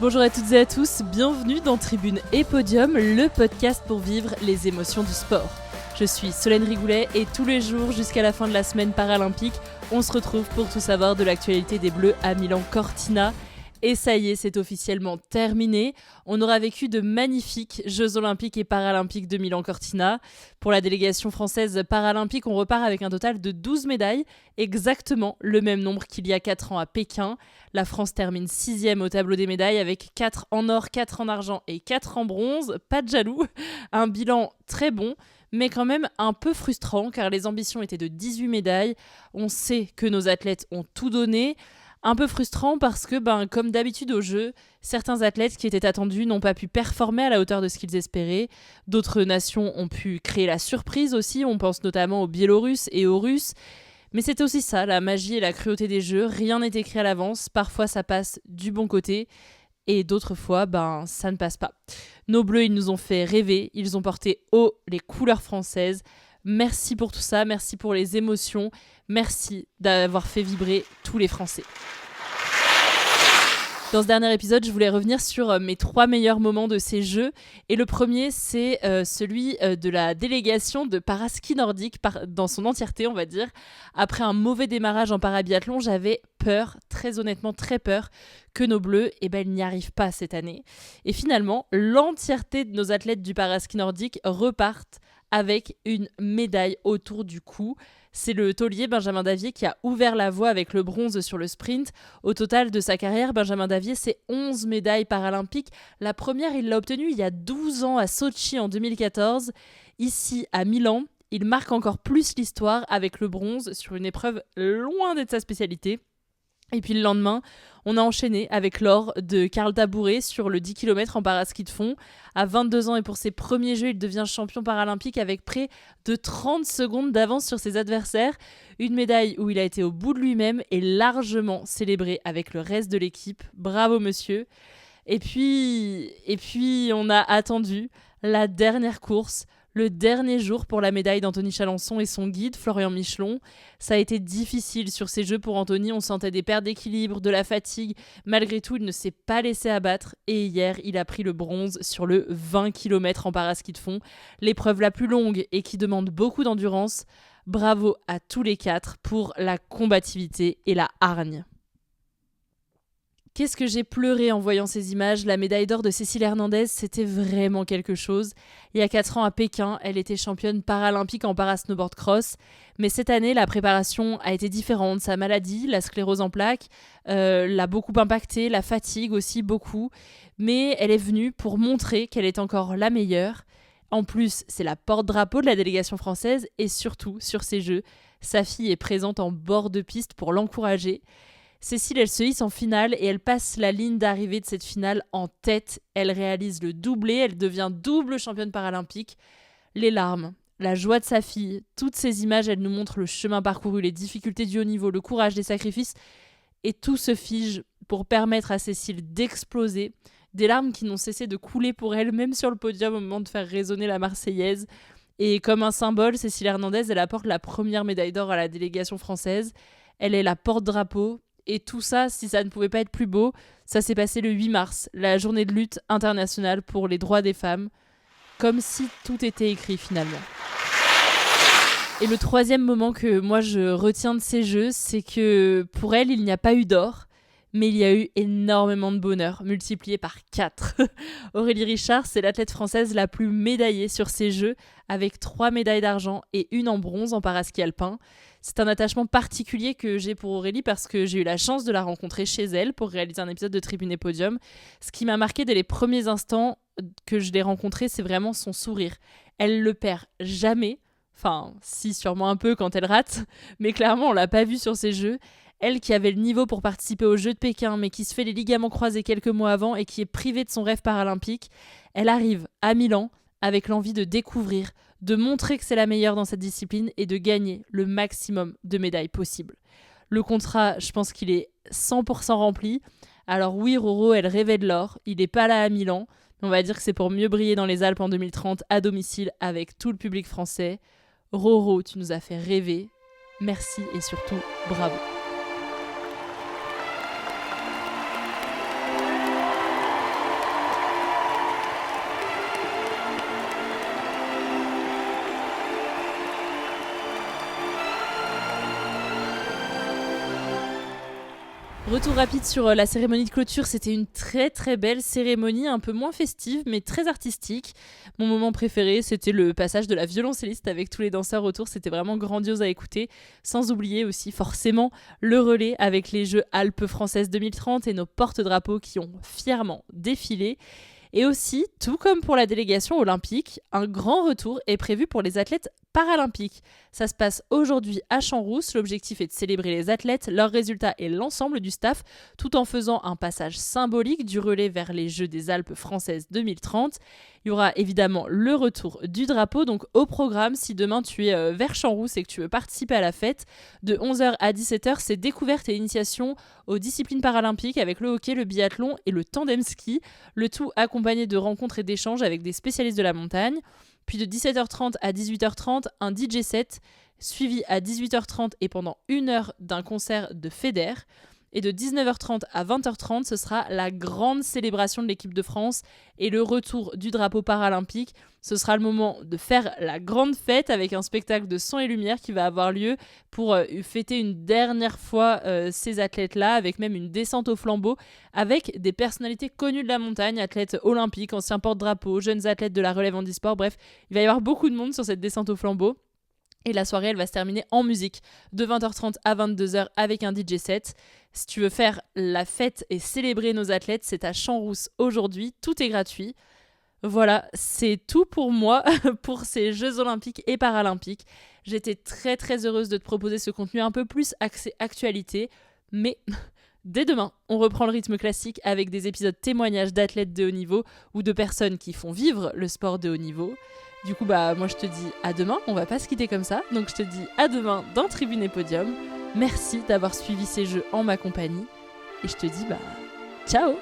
Bonjour à toutes et à tous, bienvenue dans Tribune et Podium, le podcast pour vivre les émotions du sport. Je suis Solène Rigoulet et tous les jours jusqu'à la fin de la semaine paralympique, on se retrouve pour tout savoir de l'actualité des Bleus à Milan-Cortina. Et ça y est, c'est officiellement terminé. On aura vécu de magnifiques Jeux Olympiques et Paralympiques de Milan-Cortina. Pour la délégation française paralympique, on repart avec un total de 12 médailles, exactement le même nombre qu'il y a 4 ans à Pékin. La France termine 6e au tableau des médailles avec 4 en or, 4 en argent et 4 en bronze. Pas de jaloux, un bilan très bon. Mais quand même un peu frustrant car les ambitions étaient de 18 médailles. On sait que nos athlètes ont tout donné. Un peu frustrant parce que, comme d'habitude au jeu, certains athlètes qui étaient attendus n'ont pas pu performer à la hauteur de ce qu'ils espéraient. D'autres nations ont pu créer la surprise aussi, on pense notamment aux Biélorusses et aux Russes. Mais c'est aussi ça, la magie et la cruauté des jeux, rien n'est écrit à l'avance, parfois ça passe du bon côté. Et d'autres fois, ça ne passe pas. Nos Bleus, ils nous ont fait rêver, ils ont porté haut les couleurs françaises. Merci pour tout ça, merci pour les émotions, merci d'avoir fait vibrer tous les Français. Dans ce dernier épisode, je voulais revenir sur mes 3 meilleurs moments de ces Jeux. Et le premier, c'est celui de la délégation de paraski nordique, dans son entièreté, on va dire. Après un mauvais démarrage en parabiathlon, j'avais peur, très honnêtement très peur, que nos Bleus, ils n'y arrivent pas cette année. Et finalement, l'entièreté de nos athlètes du paraski nordique repartent avec une médaille autour du cou. C'est le taulier Benjamin Davier qui a ouvert la voie avec le bronze sur le sprint. Au total de sa carrière, Benjamin Davier, c'est 11 médailles paralympiques. La première, il l'a obtenue il y a 12 ans à Sochi en 2014. Ici, à Milan, il marque encore plus l'histoire avec le bronze sur une épreuve loin d'être sa spécialité. Et puis le lendemain, on a enchaîné avec l'or de Karl Tabouret sur le 10 km en paraski de fond. À 22 ans et pour ses premiers Jeux, il devient champion paralympique avec près de 30 secondes d'avance sur ses adversaires. Une médaille où il a été au bout de lui-même et largement célébré avec le reste de l'équipe. Bravo monsieur. Et puis on a attendu la dernière course, le dernier jour pour la médaille d'Anthony Chalençon et son guide, Florian Michelon. Ça a été difficile sur ces Jeux pour Anthony, on sentait des pertes d'équilibre, de la fatigue. Malgré tout, il ne s'est pas laissé abattre et hier, il a pris le bronze sur le 20 km en paraski de fond, l'épreuve la plus longue et qui demande beaucoup d'endurance. Bravo à tous les 4 pour la combativité et la hargne. Qu'est-ce que j'ai pleuré en voyant ces images. La médaille d'or de Cécile Hernandez, c'était vraiment quelque chose. Il y a 4 ans à Pékin, elle était championne paralympique en parasnowboard cross. Mais cette année, la préparation a été différente. Sa maladie, la sclérose en plaques, l'a beaucoup impactée, la fatigue aussi beaucoup. Mais elle est venue pour montrer qu'elle est encore la meilleure. En plus, c'est la porte-drapeau de la délégation française et surtout, sur ces Jeux, sa fille est présente en bord de piste pour l'encourager. Cécile, elle se hisse en finale et elle passe la ligne d'arrivée de cette finale en tête. Elle réalise le doublé, elle devient double championne paralympique. Les larmes, la joie de sa fille, toutes ces images, elles nous montrent le chemin parcouru, les difficultés du haut niveau, le courage, les sacrifices. Et tout se fige pour permettre à Cécile d'exploser. Des larmes qui n'ont cessé de couler pour elle, même sur le podium au moment de faire résonner la Marseillaise. Et comme un symbole, Cécile Hernandez, elle apporte la première médaille d'or à la délégation française. Elle est la porte-drapeau. Et tout ça, si ça ne pouvait pas être plus beau, ça s'est passé le 8 mars, la journée de lutte internationale pour les droits des femmes, comme si tout était écrit finalement. Et le troisième moment que moi je retiens de ces Jeux, c'est que pour elle, il n'y a pas eu d'or, mais il y a eu énormément de bonheur, multiplié par 4. Aurélie Richard, c'est l'athlète française la plus médaillée sur ces Jeux, avec 3 médailles d'argent et 1 en bronze en paraski alpin. C'est un attachement particulier que j'ai pour Aurélie parce que j'ai eu la chance de la rencontrer chez elle pour réaliser un épisode de Tribune et Podium. Ce qui m'a marqué dès les premiers instants que je l'ai rencontrée, c'est vraiment son sourire. Elle le perd jamais. Enfin, si, sûrement un peu quand elle rate, mais clairement, on l'a pas vue sur ces Jeux. Elle qui avait le niveau pour participer aux Jeux de Pékin, mais qui se fait les ligaments croisés quelques mois avant et qui est privée de son rêve paralympique, elle arrive à Milan avec l'envie de découvrir, de montrer que c'est la meilleure dans cette discipline et de gagner le maximum de médailles possible. Le contrat, je pense qu'il est 100% rempli. Alors oui, Roro, elle rêvait de l'or. Il n'est pas là à Milan. Mais on va dire que c'est pour mieux briller dans les Alpes en 2030 à domicile avec tout le public français. Roro, tu nous as fait rêver. Merci et surtout, bravo. Retour rapide sur la cérémonie de clôture, c'était une très très belle cérémonie, un peu moins festive mais très artistique. Mon moment préféré, c'était le passage de la violoncelliste avec tous les danseurs autour, c'était vraiment grandiose à écouter. Sans oublier aussi forcément le relais avec les Jeux Alpes françaises 2030 et nos porte-drapeaux qui ont fièrement défilé. Et aussi, tout comme pour la délégation olympique, un grand retour est prévu pour les athlètes paralympiques. Ça se passe aujourd'hui à Champs-Rousses. L'objectif est de célébrer les athlètes, leurs résultats et l'ensemble du staff, tout en faisant un passage symbolique du relais vers les Jeux des Alpes françaises 2030. Il y aura évidemment le retour du drapeau, donc au programme, si demain tu es vers Champs-Rousses et que tu veux participer à la fête, de 11h à 17h, c'est découverte et initiation aux disciplines paralympiques avec le hockey, le biathlon et le tandem ski, le tout accompagné de rencontres et d'échanges avec des spécialistes de la montagne. Puis de 17h30 à 18h30, un DJ set, suivi à 18h30 et pendant 1 heure d'un concert de Feder. Et de 19h30 à 20h30, ce sera la grande célébration de l'équipe de France et le retour du drapeau paralympique. Ce sera le moment de faire la grande fête avec un spectacle de son et lumière qui va avoir lieu pour fêter une dernière fois ces athlètes-là, avec même une descente au flambeau, avec des personnalités connues de la montagne, athlètes olympiques, anciens porte-drapeaux, jeunes athlètes de la relève handisport. Bref, il va y avoir beaucoup de monde sur cette descente au flambeau. Et la soirée, elle va se terminer en musique de 20h30 à 22h avec un DJ set. Si tu veux faire la fête et célébrer nos athlètes, c'est à Champs-Rousses aujourd'hui. Tout est gratuit. Voilà, c'est tout pour moi pour ces Jeux Olympiques et Paralympiques. J'étais très très heureuse de te proposer ce contenu un peu plus axé actualité. Mais dès demain, on reprend le rythme classique avec des épisodes témoignages d'athlètes de haut niveau ou de personnes qui font vivre le sport de haut niveau. Du coup, moi je te dis à demain, on va pas se quitter comme ça. Donc je te dis à demain dans Tribune et Podium. Merci d'avoir suivi ces jeux en ma compagnie. Et je te dis ciao!